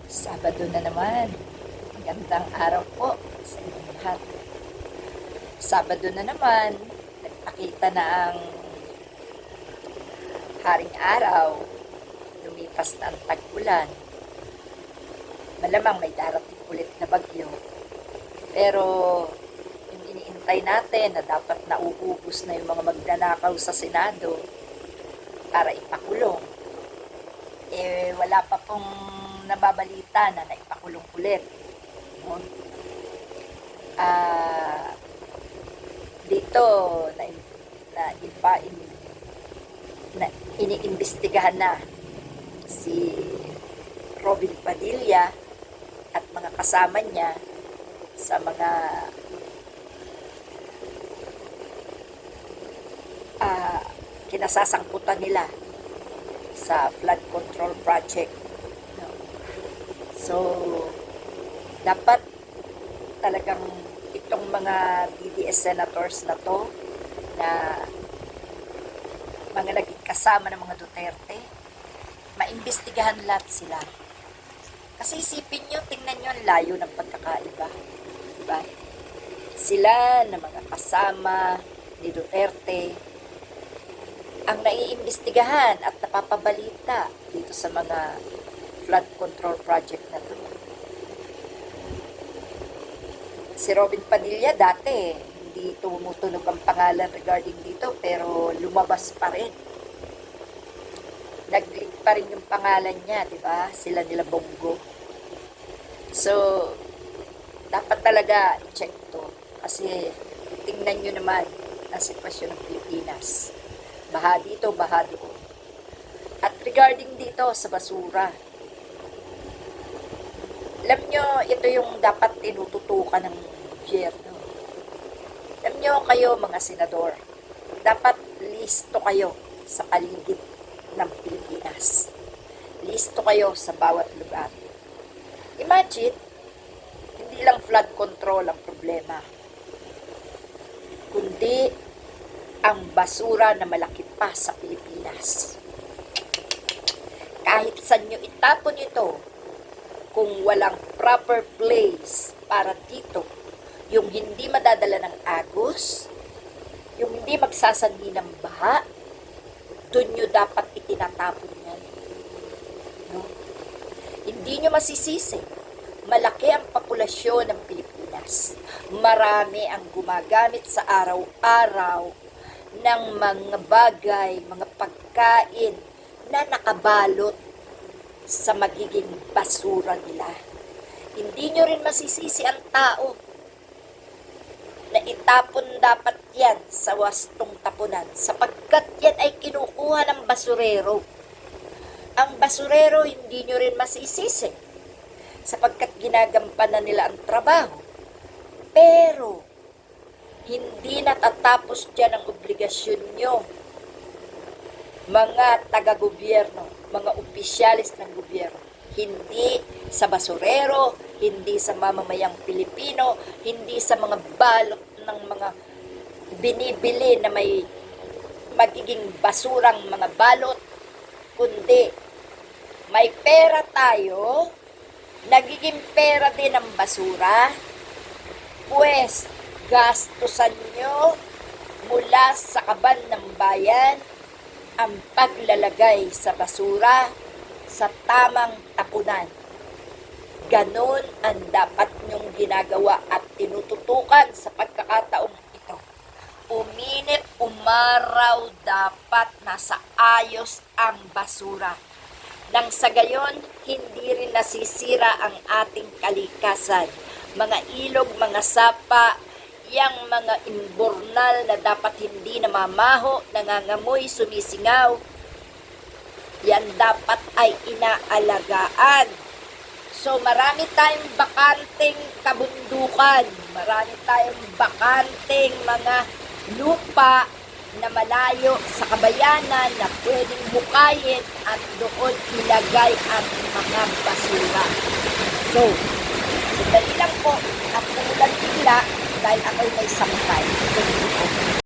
Sabado na naman. Magandang araw po sa inyong lahat. Sabado na naman, nagpakita na ang haring araw. Lumipas na ang tag-ulan. Malamang may darating ulit na bagyo. Pero yung iniintay natin na dapat nauubos na yung mga magnanakaw sa Senado para ipakulong, wala pa pong nababalita na naipakulong ulit. No? Dito na iniimbestigahan na si Robin Padilla at mga kasama niya sa mga kinasasangkutan nila sa flood control project. No? So, dapat talagang itong mga DDS senators na to, na mga naging kasama ng mga Duterte, maimbestigahan lahat sila. Kasi isipin nyo, tingnan nyo ang layo ng pagkakaiba. Diba? Sila na mga kasama ni Duterte, ang naiimbestigahan at napapabalita dito sa mga flood control project na to. Si Robin Padilla dati, hindi tumutunog ang pangalan regarding dito, pero lumabas pa rin. Nag-leak pa rin yung pangalan niya, di ba? Sila nila Bongo. So, dapat talaga i-check to. Kasi, tingnan nyo naman ang sitwasyon ng Pilipinas. Baha dito, baha doon. At regarding dito sa basura, alam nyo, ito yung dapat tinututukan ng gobyerno. Alam nyo kayo, mga senador, dapat listo kayo sa paligid ng Pilipinas. Listo kayo sa bawat lugar. Imagine, hindi lang flood control ang problema, kundi ang basura na malaki pa sa Pilipinas. Kahit saan nyo itapon ito, kung walang proper place para dito, yung hindi madadala ng agos, yung hindi magsasanhi ng baha, doon nyo dapat itinatapon yan. No? Hindi nyo masisisi. Malaki ang populasyon ng Pilipinas. Marami ang gumagamit sa araw-araw ng mga bagay, mga pagkain na nakabalot sa magiging basura nila. Hindi nyo rin masisisi ang tao na itapon dapat yan sa wastong tapunan sapagkat yan ay kinukuha ng basurero. Ang basurero hindi nyo rin masisisi sapagkat ginagampanan nila ang trabaho. Pero hindi natatapos dyan ang obligasyon nyo, mga taga-gobyerno, mga opisyalis ng gobyerno. Hindi sa basurero, hindi sa mamamayang Pilipino, hindi sa mga balot ng mga binibili na may magiging basurang mga balot, kundi may pera tayo, nagiging pera din ang basura, pues gastusan nyo mula sa kaban ng bayan ang paglalagay sa basura sa tamang tapunan. Ganon ang dapat nyong ginagawa at tinututukan sa pagkakataong ito. Uminit, umaraw, dapat nasa ayos ang basura. Nang sa gayon, hindi rin nasisira ang ating kalikasan. Mga ilog, mga sapa, yang mga imbornal na dapat hindi namamaho, nangangamoy, sumisingaw, yan dapat ay inaalagaan. So, marami tayong bakanteng kabundukan, marami tayong bakanteng mga lupa na malayo sa kabayanan na pwedeng bukayin at doon ilagay ang mga basura. So, dali lang po at kumulang bigla dahil ako'y may sampay.